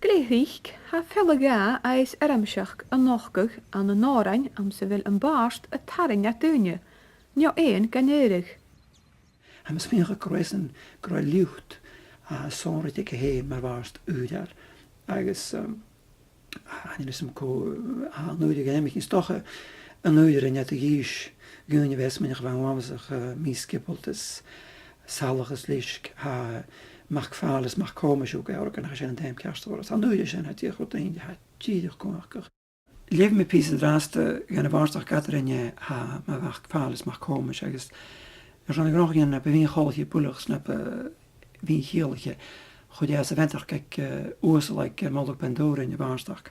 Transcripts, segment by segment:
Gléirich ha felga eis eramseach an nachgach an an nárain am sa bhfuil an báist a taring a dúine, neo éon ganéirich. Am smíocha croesan gro liucht a sórit ik hé mar bháist údar agus hanil sem có a nuidir géimich in stocha an nuidir in net a gís gúine wes minnig van wamsach mískipoltas salachas lisk ha mag fálas mag komisch ook organ a sin déim kerstwars an nuidir sin het goed in het tíidir komachch. Leef me pí raste gan a bhástach gatarinne ha ma wach fálas mag komisch agus ran ik nog een bewin golje pullers na wie heerlijke goed ja ze winter kijk oorlijk mogelijk ben door in je baansdag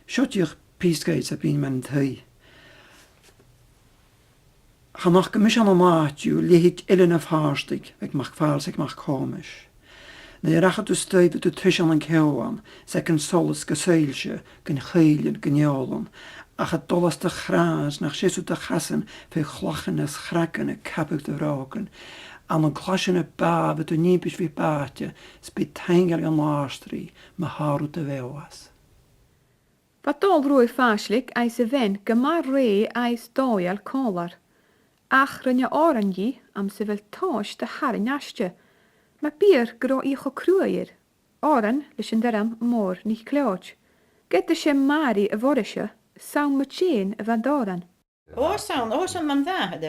shot je piesgates heb in mijn thee ga mag mis aan maat je ligt illen of haarstig ik mag vals ik mag komisch de racht te stuiven te tussen en keuwen ze kan sols geseilje kan geilen kan jolen ach het dolleste graas nach zes te gassen veel glachen en schrakken en kapig te roken aan een klasje babe te niepjes wie paatje spitengel en laastri me haru te wewas. Wat dol roei Phàislig eis a ven gemar ré eis dóial kólar. Ach rinne orangi am se vel táis de harin astje. Ma bier gro i cho cruier. Oran leis an deram mór ní cleoch. Gette sé mari a vorisje saun machén a van doran. Osan man dda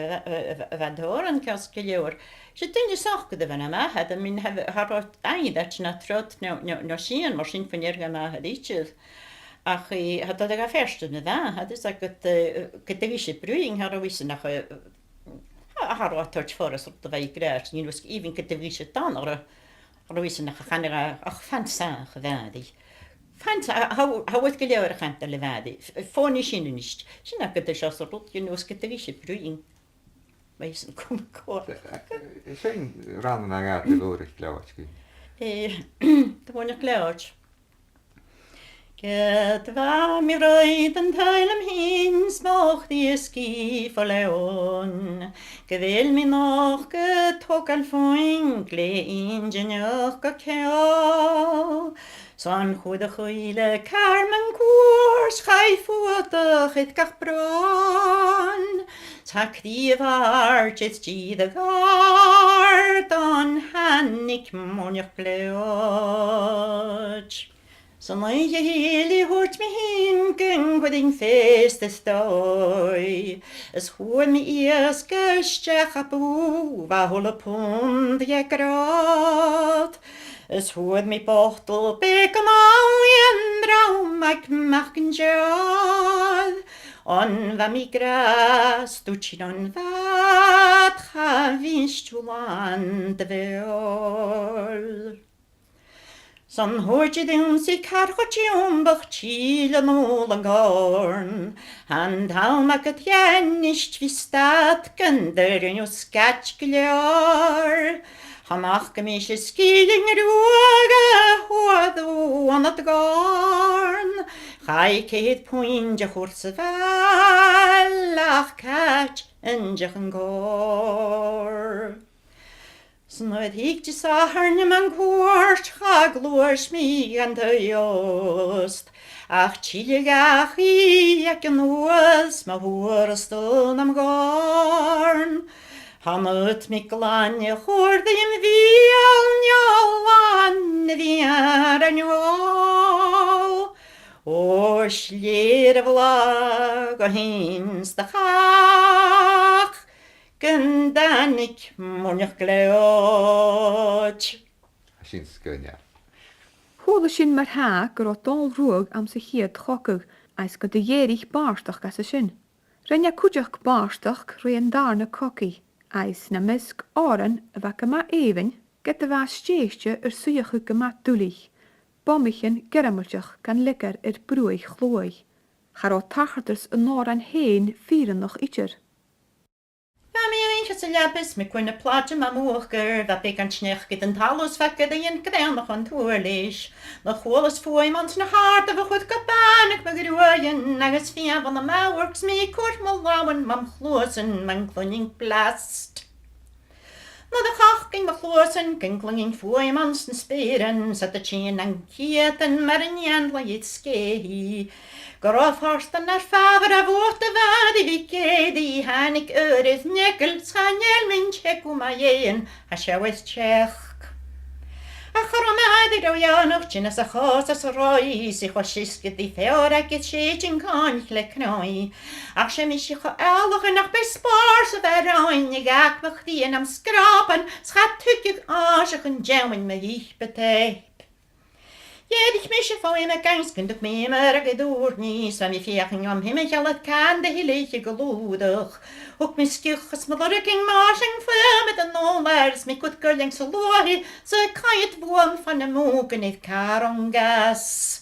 van doran kans geleor. Je dinge sach de van ma had min har ein dat na trot no sien mar sin van jerga ma had iets. Ach I had dat ga verste da had is dat getegische bruing har wissen nach har wat touch for us op de wij graag ni was even getegische tanner. Har wissen nach gaan ach fan sa gewadi. Fant how het geleor gaan te levadi. Foni sin nicht. Sin ak de chas rot je nos getegische bruing. Weisen kom kort. Zijn randen aan gaat de lorig klauwtje. Det var nog klart. Get var mi röjd en tölm hins mocht I ski förlån. Gevill mi nog getokal foinkle ingenjör kakao. Sån goede goeile karmen koers schijfootig het kachbron. Tak die waartjes die de gaard dan han ik monjach bleot. Sån je hele hoort me hinken wat in feeste stoi. Es hoor me eers gestjech op wa holle pond je graad. Es hoor me portel beken al en braum ik mag een jad. On va mi gras tuchin on vat ha vinst juan de veol. Son hoort je doen si kargotje ombach chilen olan gorn. And hou mak het jen nicht wie staat kinder in jo skatsklear. Hamach gemische skilling ruoge hoadu an het gorn. Gaik het pointje horse valach catch en jachen gor. Snøyd hikje sa herne man kort, ha glors mi an de jost. Ach chillegach I ek en oes, ma hoorstun am gorn. Han ut mi glanje horde im vial njalan vi en njal. O slere vlag og hins de chach. Gendanik monjach gleot. Sin skönja. Húla sin mar ha gur dol ruag am sa hiad chokug eis go de dhéirich bástach gas a sin. Rinne cúideach bástach ré an darna coci, eis na misc áran a bha ma éhain get a bha stéiste suachu go ma dúlich. Bommichin geramulteach gan ligar brúig chlói. Chará tacharters an náran héin fíran noch itir. Eentjes lapis me kunne plaatje ma moorker, dat ik aan snech get een talos vekke de jen krennig aan toerlies. Nog alles voor iemand na hart, we goed kapaan, ik begroeien, nages via van de mauwerks me kort mal lauwen, mam glozen, man kloning plast. Na de gach ging beglozen, kinklingen voemans en speren, zet de tjen en kieten, maar een jandla het skee. Grof horsten naar faver a vote vadi vikedi, hanik is nekkel, schanjel min tjekuma jeen, ha sjouwes tjech. A choromadi do janoch tjin as a chos as a roi, sich o sisket di feora get shejin kanch le knoi. Ach se mis ich o elch en ach bespaar se veroin, ik ak mach die en am skrapen, schat tukig aasach en jauwen me ich beteip. Jedig misje van in mijn kans kunt ik me maar gedoord niet, zo mi veerging om hem en het kan de hele geloedig. Ook mijn skuchjes met de rukking marsing voor met de nolers, met goed kurling zo looi, zo kan je het boom van de moeken niet karongas.